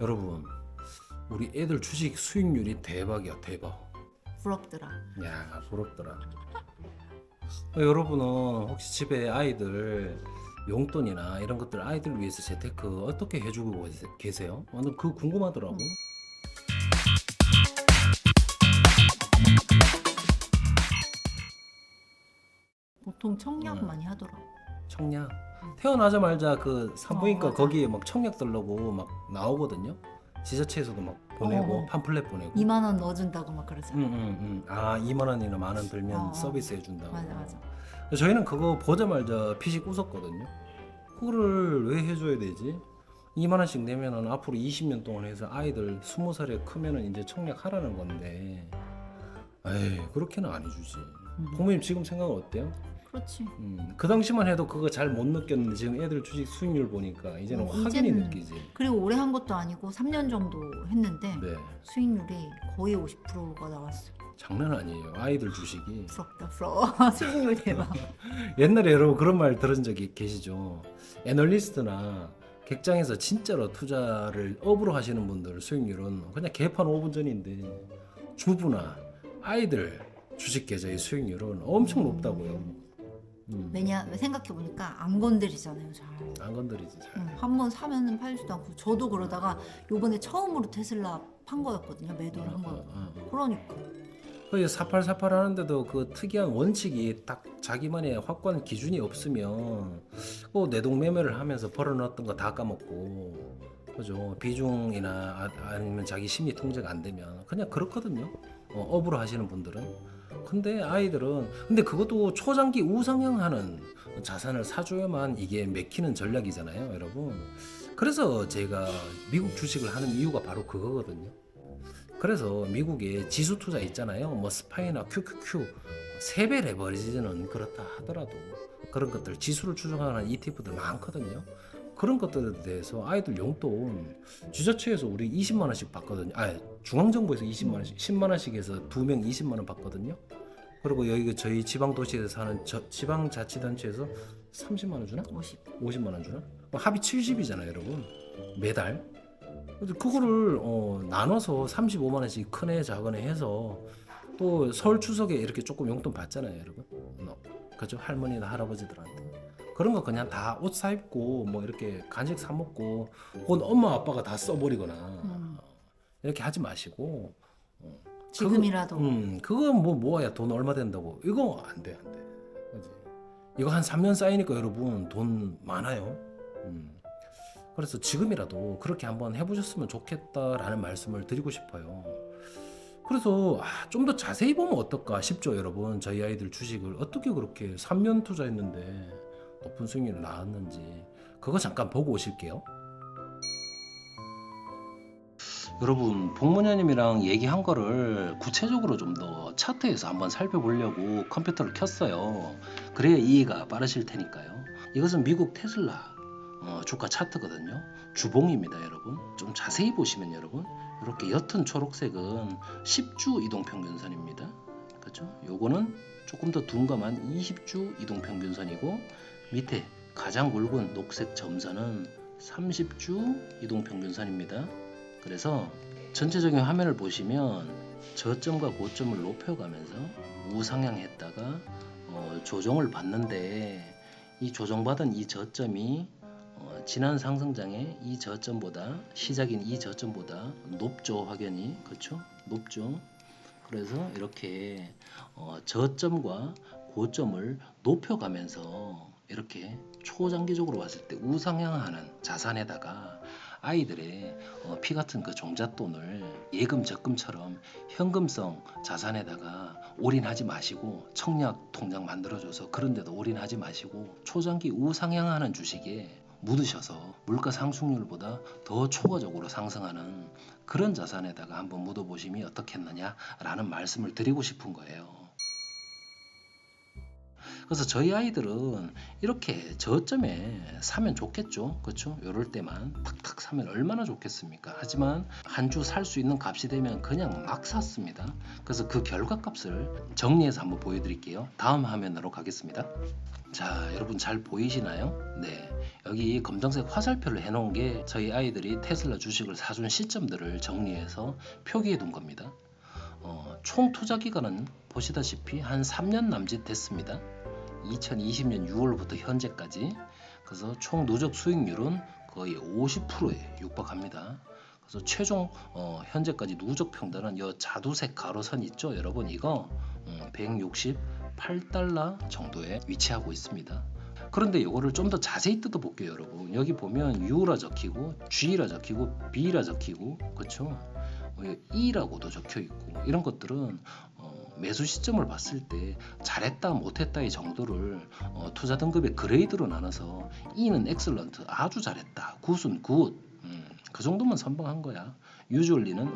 여러분, 우리 애들 주식 수익률이 대박이야, 대박. 부럽더라. 야, 부럽더라. 여러분은 혹시 집에 아이들 용돈이나 이런 것들 아이들 위해서 재테크 어떻게 해주고 계세요? 나는 그거 궁금하더라고. 보통 청약 응. 많이 하더라. 청약. 태어나자마자 그 산부인과 맞아. 거기에 막 청약 들라고 막 나오거든요. 지자체에서도 막 보내고 팜플렛 보내고. 2만 원 넣어준다고 막 그러잖아. 아, 2만 원이나 만 원 들면 어. 서비스 해준다고. 맞아. 저희는 그거 보자마자 피식 웃었거든요. 그거를 왜 해줘야 되지? 2만 원씩 내면은 앞으로 20년 동안 해서 아이들 20살에 크면은 이제 청약하라는 건데, 에이, 그렇게는 안 해주지. 부모님 지금 생각은 어때요? 그렇지. 그 당시만 해도 그거 잘 못 느꼈는데 지금 애들 주식 수익률 보니까 이제는 확연히 이제는 느끼지. 그리고 오래 한 것도 아니고 3년 정도 했는데 네, 수익률이 거의 50%가 나왔어. 장난 아니에요. 아이들 주식이. 부럽다, 부러워. 수익률 대박. 옛날에 여러분 그런 말 들은 적이 계시죠? 애널리스트나 객장에서 진짜로 투자를 업으로 하시는 분들 수익률은 그냥 개판 5분 전인데 주부나 아이들 주식 계좌의 수익률은 엄청 높다고요. 왜냐 생각해 보니까 안 건드리잖아요, 잘. 안 건드리지 잘. 한번 사면은 팔지도 않고 저도 그러다가 요번에 처음으로 테슬라 판 거였거든요. 매도를 한 거였거든요. 그러니까 그 사팔사팔 하는데도 그 특이한 원칙이 딱 자기만의 확고한 기준이 없으면 내동 매매를 하면서 벌어놨던 거 다 까먹고, 그죠? 비중이나 아니면 자기 심리 통제가 안 되면 그냥 그렇거든요. 업으로 하시는 분들은. 근데 아이들은 근데 그것도 초장기 우상향하는 자산을 사줘야만 이게 맥히는 전략이잖아요, 여러분. 그래서 제가 미국 주식을 하는 이유가 바로 그거거든요. 그래서 미국에 지수 투자 있잖아요. 뭐 스파이나 QQQ 3배 레버리지는 그렇다 하더라도 그런 것들 지수를 추종하는 ETF들 많거든요. 그런 것들에 대해서 아이들 용돈 지자체에서 우리 20만 원씩 받거든요. 중앙정부에서 20만 원씩, 10만 원씩 해서 2명 20만 원 받거든요. 그리고 여기 저희 지방 도시에서 사는 지방자치단체에서 30만 원 주나? 50만 원 주나? 합이 70이잖아요, 여러분. 매달. 그래서 그거를 나눠서 35만 원씩 큰 애 작은 애 해서 또 설 추석에 이렇게 조금 용돈 받잖아요, 여러분. 그죠? 할머니나 할아버지들한테. 그런 거 그냥 다 옷 사입고 뭐 이렇게 간식 사 먹고 그건 엄마 아빠가 다 써버리거나 이렇게 하지 마시고 지금이라도 그거 뭐 모아야 돈 얼마 된다고. 이거 안 돼. 그지? 이거 한 3년 쌓이니까 여러분 돈 많아요. 그래서 지금이라도 그렇게 한번 해보셨으면 좋겠다라는 말씀을 드리고 싶어요. 그래서 좀 더 자세히 보면 어떨까 싶죠, 여러분. 저희 아이들 주식을 어떻게 그렇게 3년 투자했는데 높은 수익률이 나왔는지 그거 잠깐 보고 오실게요. 여러분, 복무녀님이랑 얘기한 거를 구체적으로 좀 더 차트에서 한번 살펴보려고 컴퓨터를 켰어요. 그래야 이해가 빠르실 테니까요. 이것은 미국 테슬라 주가 차트거든요. 주봉입니다, 여러분. 좀 자세히 보시면 여러분, 이렇게 옅은 초록색은 10주 이동평균선입니다. 그렇죠? 요거는 조금 더 둔감한 20주 이동평균선이고, 밑에 가장 굵은 녹색 점선은 30주 이동평균선입니다. 그래서 전체적인 화면을 보시면 저점과 고점을 높여가면서 우상향했다가 조정을 받는데, 이 조정받은 이 저점이 지난 상승장의 이 저점보다, 시작인 이 저점보다 높죠. 확연히. 그렇죠? 높죠. 그래서 이렇게 저점과 고점을 높여가면서 이렇게 초장기적으로 봤을 때 우상향하는 자산에다가 아이들의 피 같은 그 종잣돈을 예금 적금처럼 현금성 자산에다가 올인하지 마시고, 청약 통장 만들어줘서 그런 데도 올인하지 마시고 초장기 우상향하는 주식에 묻으셔서 물가 상승률보다 더 초과적으로 상승하는 그런 자산에다가 한번 묻어보심이 어떻겠느냐라는 말씀을 드리고 싶은 거예요. 그래서 저희 아이들은 이렇게 저점에 사면 좋겠죠. 그렇죠? 요럴 때만 탁탁 사면 얼마나 좋겠습니까? 하지만 한 주 살 수 있는 값이 되면 그냥 막 샀습니다. 그래서 그 결과값을 정리해서 한번 보여드릴게요. 다음 화면으로 가겠습니다. 자, 여러분 잘 보이시나요? 네, 여기 검정색 화살표를 해놓은 게 저희 아이들이 테슬라 주식을 사준 시점들을 정리해서 표기해 둔 겁니다. 총 투자 기간은 보시다시피 한 3년 남짓 됐습니다. 2020년 6월부터 현재까지. 그래서 총 누적 수익률은 거의 50%에 육박합니다. 그래서 최종 현재까지 누적 평단은 이 자두색 가로선 있죠, 여러분? 이거 168달러 정도에 위치하고 있습니다. 그런데 이거를 좀 더 자세히 뜯어볼게요, 여러분. 여기 보면 U라 적히고 G라 적히고 B라 적히고, 그렇죠? E라고도 적혀 있고, 이런 것들은 매수 시점을 봤을 때 잘했다 못했다의 정도를 투자 등급의 그레이드로 나눠서 E는 엑셀런트 아주 잘했다, 굿은 굿, 그 정도만 선방한 거야. 유주얼리는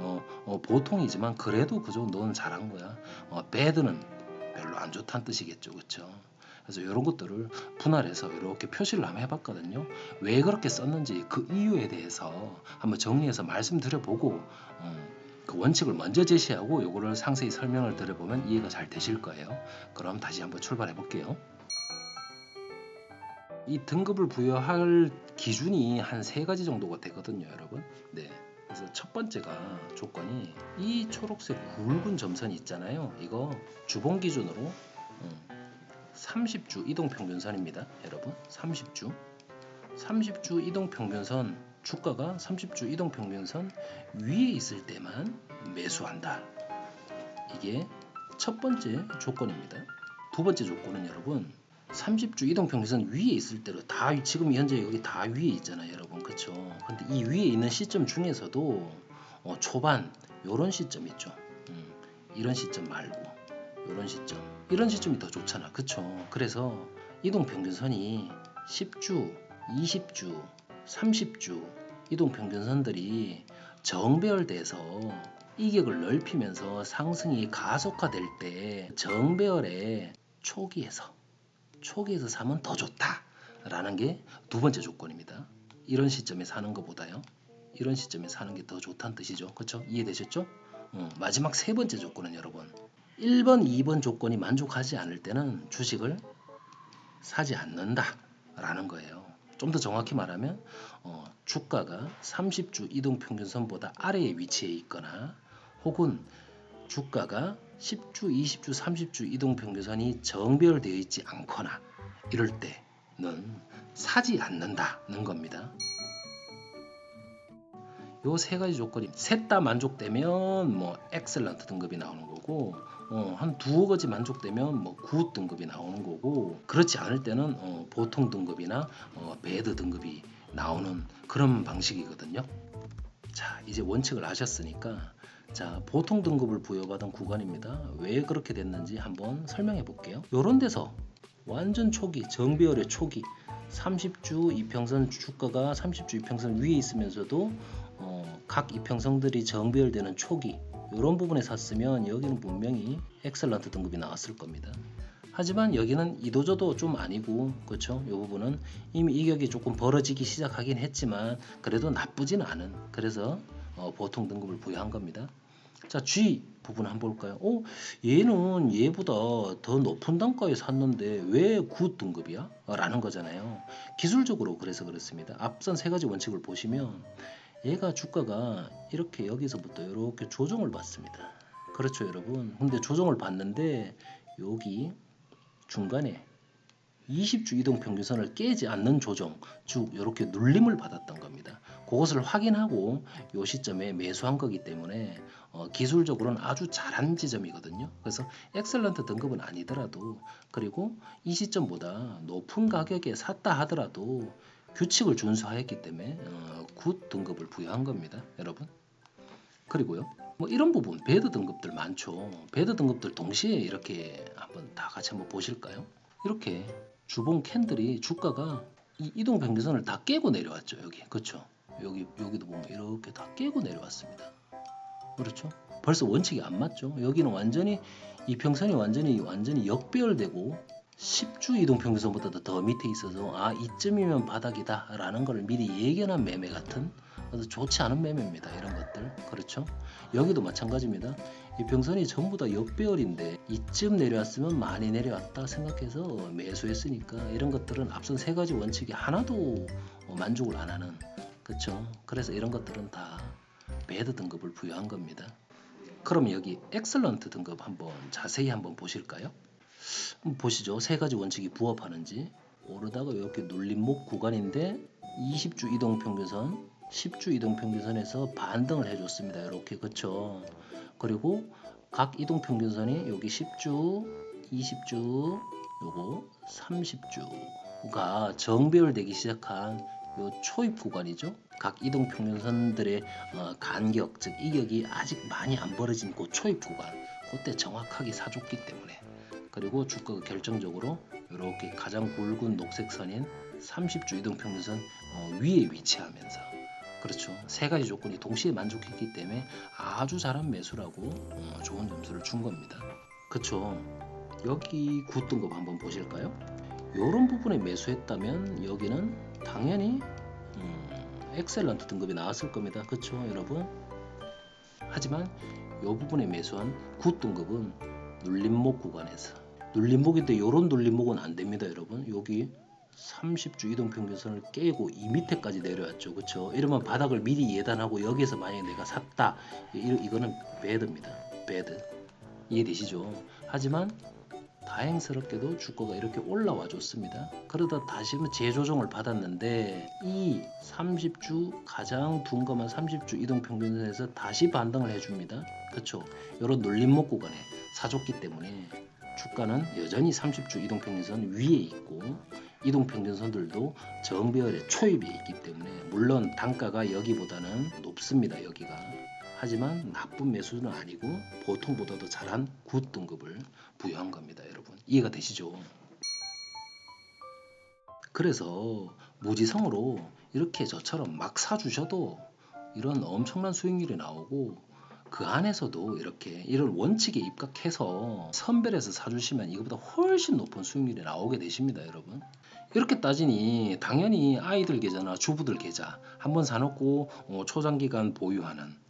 보통이지만 그래도 그 정도는 잘한 거야. 배드는 별로 안 좋다는 뜻이겠죠, 그렇죠? 그래서 이런 것들을 분할해서 이렇게 표시를 한번 해봤거든요. 왜 그렇게 썼는지 그 이유에 대해서 한번 정리해서 말씀드려보고 그 원칙을 먼저 제시하고 요거를 상세히 설명을 드려보면 이해가 잘 되실 거예요. 그럼 다시 한번 출발해 볼게요. 이 등급을 부여할 기준이 한 3가지 정도가 되거든요, 여러분. 네. 그래서 첫 번째가 조건이 이 초록색 굵은 점선이 있잖아요. 이거 주봉 기준으로 30주 이동평균선입니다, 여러분. 30주 이동평균선, 주가가 30주 이동평균선 위에 있을 때만 매수한다. 이게 첫 번째 조건입니다. 두 번째 조건은 여러분, 30주 이동평균선 위에 있을 때로 다 지금 현재 여기 다 위에 있잖아요, 여러분. 그렇죠? 근데 이 위에 있는 시점 중에서도 초반 요런 시점 있죠. 이런 시점 말고 요런 시점, 이런 시점이 더 좋잖아, 그쵸? 그래서 이동평균선이 10주, 20주, 30주 이동평균선들이 정배열돼서 이격을 넓히면서 상승이 가속화될 때 정배열의 초기에서 사면 더 좋다라는 게 두 번째 조건입니다. 이런 시점에 사는 것보다요, 이런 시점에 사는 게 더 좋다는 뜻이죠, 그쵸? 이해되셨죠? 마지막 세 번째 조건은 여러분, 1번, 2번 조건이 만족하지 않을 때는 주식을 사지 않는다라는 거예요. 좀 더 정확히 말하면 주가가 30주 이동평균선보다 아래에 위치해 있거나, 혹은 주가가 10주, 20주, 30주 이동평균선이 정배열되어 있지 않거나, 이럴 때는 사지 않는다는 겁니다. 요 세 가지 조건이 셋 다 만족되면 뭐 엑셀런트 등급이 나오는 거고, 한 두어 가지 만족되면 뭐 굿 등급이 나오는 거고, 그렇지 않을 때는 보통 등급이나 배드 등급이 나오는 그런 방식이거든요. 자, 이제 원칙을 아셨으니까, 자, 보통 등급을 부여받은 구간입니다. 왜 그렇게 됐는지 한번 설명해 볼게요. 요런 데서 완전 초기, 정배열의 초기, 30주 이평선, 주가가 30주 이평선 위에 있으면서도 각 이평선들이 정배열되는 초기, 이런 부분에 샀으면 여기는 분명히 엑셀런트 등급이 나왔을 겁니다. 하지만 여기는 이도저도 좀 아니고, 그렇죠? 이 부분은 이미 이격이 조금 벌어지기 시작하긴 했지만 그래도 나쁘진 않은, 그래서 보통 등급을 부여한 겁니다. 자, G 부분 한번 볼까요? 얘는 얘보다 더 높은 단가에 샀는데 왜 굿 등급이야? 라는 거잖아요. 기술적으로 그래서 그렇습니다. 앞선 세 가지 원칙을 보시면 얘가 주가가 이렇게 여기서부터 이렇게 조정을 받습니다. 그렇죠, 여러분? 근데 조정을 받는데 여기 중간에 20주 이동평균선을 깨지 않는 조정, 즉 이렇게 눌림을 받았던 겁니다. 그것을 확인하고 이 시점에 매수한 거기 때문에 기술적으로는 아주 잘한 지점이거든요. 그래서 엑셀런트 등급은 아니더라도, 그리고 이 시점보다 높은 가격에 샀다 하더라도 규칙을 준수하였기 때문에 굿 등급을 부여한 겁니다, 여러분. 그리고요, 뭐 이런 부분 배드 등급들 많죠. 배드 등급들 동시에 이렇게 한번 다 같이 한번 보실까요? 이렇게 주봉 캔들이 주가가 이 이동 평균선을 다 깨고 내려왔죠. 여기, 그렇죠? 여기도 보면 이렇게 다 깨고 내려왔습니다. 그렇죠? 벌써 원칙이 안 맞죠. 여기는 완전히 이평선이 완전히 역배열되고 10주 이동평균선보다 더 밑에 있어서 아 이쯤이면 바닥이다 라는 걸 미리 예견한 매매 같은 아주 좋지 않은 매매입니다. 이런 것들 그렇죠. 여기도 마찬가지입니다. 이 평선이 전부 다 역배열인데 이쯤 내려왔으면 많이 내려왔다 생각해서 매수했으니까 이런 것들은 앞선 세 가지 원칙이 하나도 만족을 안 하는 그렇죠. 그래서 이런 것들은 다 배드 등급을 부여한 겁니다. 그럼 여기 엑셀런트 등급 한번 자세히 한번 보실까요? 보시죠. 세 가지 원칙이 부합하는지. 오르다가 이렇게 눌림목 구간인데 20주 이동평균선, 10주 이동평균선에서 반등을 해줬습니다. 이렇게 그쵸. 그리고 각 이동평균선이 여기 10주, 20주, 요거 30주가 정배열되기 시작한 요 초입 구간이죠. 각 이동평균선들의 간격, 즉 이격이 아직 많이 안 벌어진 그 초입 구간, 그때 정확하게 사줬기 때문에. 그리고 주가가 결정적으로 이렇게 가장 굵은 녹색 선인 30주 이동평균선 위에 위치하면서 그렇죠. 세 가지 조건이 동시에 만족했기 때문에 아주 잘한 매수라고 좋은 점수를 준 겁니다. 그렇죠. 여기 9등급 한번 보실까요? 이런 부분에 매수했다면 여기는 당연히 엑셀런트 등급이 나왔을 겁니다. 그렇죠, 여러분? 하지만 이 부분에 매수한 9등급은 눌림목 구간에서 눌림목인데 이런 눌림목은 안 됩니다, 여러분. 여기 30주 이동평균선을 깨고 이 밑에까지 내려왔죠, 그렇죠? 이러면 바닥을 미리 예단하고 여기에서 만약에 내가 샀다, 이거는 배드입니다, 배드. 이해되시죠? 하지만 다행스럽게도 주가가 이렇게 올라와 줬습니다. 그러다 다시 재조정을 받았는데 이 30주 가장 둔감한 30주 이동평균선에서 다시 반등을 해줍니다. 그렇죠? 이런 눌림목 구간에 사줬기 때문에 주가는 여전히 30주 이동평균선 위에 있고 이동평균선들도 정배열의 초입에 있기 때문에 물론 단가가 여기보다는 높습니다. 여기가. 하지만 나쁜 매수는 아니고 보통보다도 잘한 굿 등급을 부여한 겁니다. 여러분 이해가 되시죠? 그래서 무지성으로 이렇게 저처럼 막 사주셔도 이런 엄청난 수익률이 나오고 그 안에서도 이렇게 이런 원칙에 입각해서 선별해서 사주시면 이거보다 훨씬 높은 수익률이 나오게 되십니다. 여러분 이렇게 따지니 당연히 아이들 계좌나 주부들 계좌 한번 사놓고 초장기간 보유하는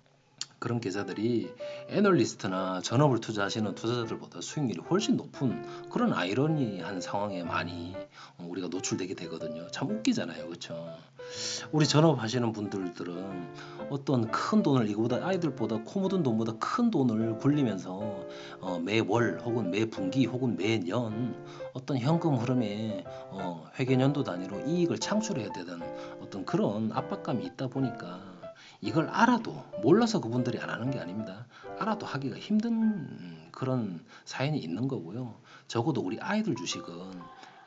그런 계좌들이 애널리스트나 전업을 투자하시는 투자자들보다 수익률이 훨씬 높은 그런 아이러니한 상황에 많이 우리가 노출되게 되거든요. 참 웃기잖아요, 그렇죠? 우리 전업 하시는 분들은 어떤 큰 돈을 이거보다 아이들보다 코 묻은 돈보다 큰 돈을 굴리면서 매월 혹은 매 분기 혹은 매년 어떤 현금 흐름에 회계연도 단위로 이익을 창출해야 되는 어떤 그런 압박감이 있다 보니까 이걸 알아도 몰라서 그분들이 안 하는 게 아닙니다. 알아도 하기가 힘든 그런 사연이 있는 거고요. 적어도 우리 아이들 주식은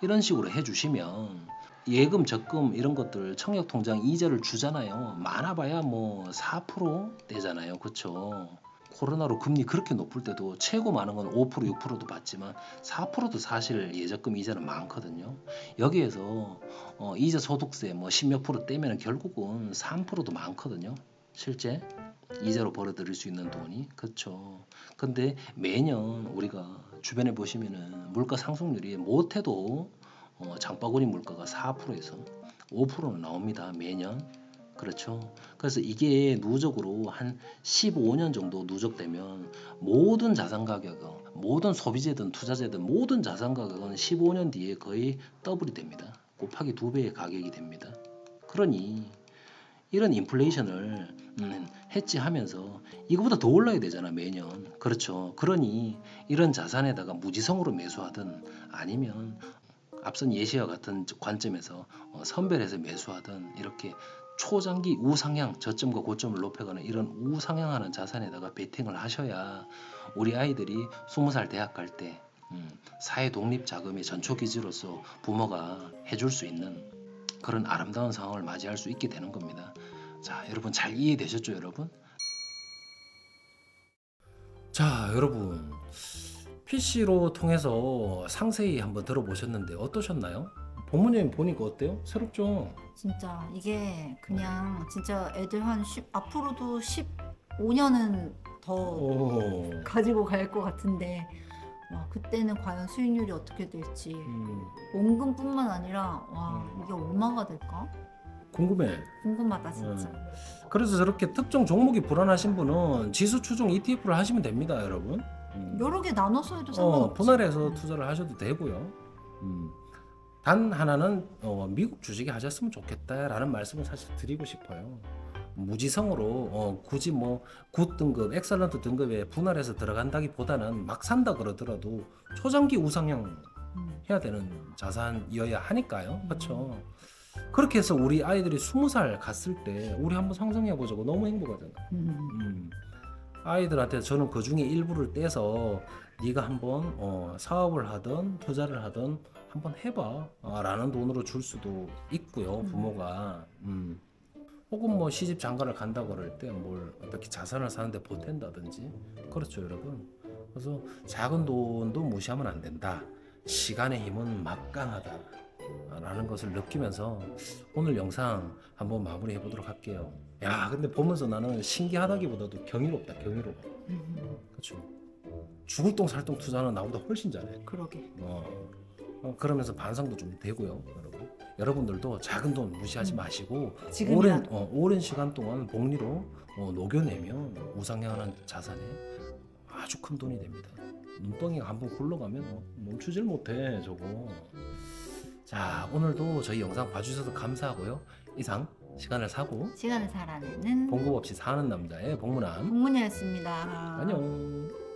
이런 식으로 해주시면 예금, 적금 이런 것들 청약통장 이자를 주잖아요. 많아봐야 뭐 4%대잖아요. 그렇죠? 코로나로 금리 그렇게 높을 때도 최고 많은 건 5%, 6%도 받지만 4%도 사실 예적금 이자는 많거든요. 여기에서 이자 소득세 뭐 10몇 프로 떼면 결국은 3%도 많거든요. 실제 이자로 벌어들일 수 있는 돈이. 그렇죠. 근데 매년 우리가 주변에 보시면은 물가 상승률이 못해도 장바구니 물가가 4%에서 5%는 나옵니다. 매년. 그렇죠. 그래서 이게 누적으로 한 15년 정도 누적되면 모든 자산 가격은 모든 소비재든 투자재든 모든 자산 가격은 15년 뒤에 거의 더블이 됩니다. 곱하기 2배의 가격이 됩니다. 그러니 이런 인플레이션을 해지하면서 이거보다 더 올라야 되잖아 매년. 그렇죠. 그러니 이런 자산에다가 무지성으로 매수하든 아니면 앞선 예시와 같은 관점에서 선별해서 매수하든 이렇게 초장기 우상향 저점과 고점을 높여가는 이런 우상향하는 자산에다가 베팅을 하셔야 우리 아이들이 20살 대학 갈 때 사회 독립 자금의 전초 기지로서 부모가 해줄 수 있는 그런 아름다운 상황을 맞이할 수 있게 되는 겁니다. 자, 여러분 잘 이해되셨죠, 여러분? 자, 여러분 PC로 통해서 상세히 한번 들어보셨는데 어떠셨나요? 부모님 보니까 어때요? 새롭죠? 진짜 이게 그냥 진짜 애들 앞으로도 15년은 더 오, 가지고 갈 것 같은데 와, 그때는 과연 수익률이 어떻게 될지 음, 원금뿐만 아니라 와 이게 얼마가 될까 궁금해. 궁금하다 진짜. 그래서 저렇게 특정 종목이 불안하신 분은 지수 추종 ETF를 하시면 됩니다, 여러분. 여러 개 나눠서 해도 상관없지. 분할해서 투자를 하셔도 되고요. 단 하나는 미국 주식에 하셨으면 좋겠다라는 말씀을 사실 드리고 싶어요. 무지성으로 굳이 뭐 굿 등급, 엑설런트 등급에 분할해서 들어간다기보다는 막 산다 그러더라도 초장기 우상향 음. 해야 되는 자산이어야 하니까요. 그렇죠. 그렇게 해서 우리 아이들이 20살 갔을 때 우리 한번 상상해 보자고. 너무 행복하잖아. 아이들한테 저는 그 중에 일부를 떼서 네가 한번 사업을 하든 투자를 하든 한번 해봐 라는 돈으로 줄 수도 있고요, 부모가. 혹은 뭐 시집 장가를 간다 그럴 때 뭘 어떻게 자산을 사는데 보탠다든지. 그렇죠, 여러분. 그래서 작은 돈도 무시하면 안 된다. 시간의 힘은 막강하다 라는 것을 느끼면서 오늘 영상 한번 마무리해 보도록 할게요. 야, 근데 보면서 나는 신기하다기보다도 경이롭다, 경이로워. 그렇죠. 죽을 똥 살 똥 투자는 나보다 훨씬 잘해. 그러게. 그러면서 반성도 좀 되고요, 여러분. 여러분들도 작은 돈 무시하지 마시고 지금이라도. 오랜 시간 동안 복리로 녹여내면 우상향하는 자산에 아주 큰 돈이 됩니다. 눈덩이가 한번 굴러가면 멈추질 못해, 저거. 자, 오늘도 저희 영상 봐주셔서 감사하고요. 이상 시간을 사고 시간을 살아내는 봉급 없이 사는 남자의 복문함. 공문이었습니다. 안녕.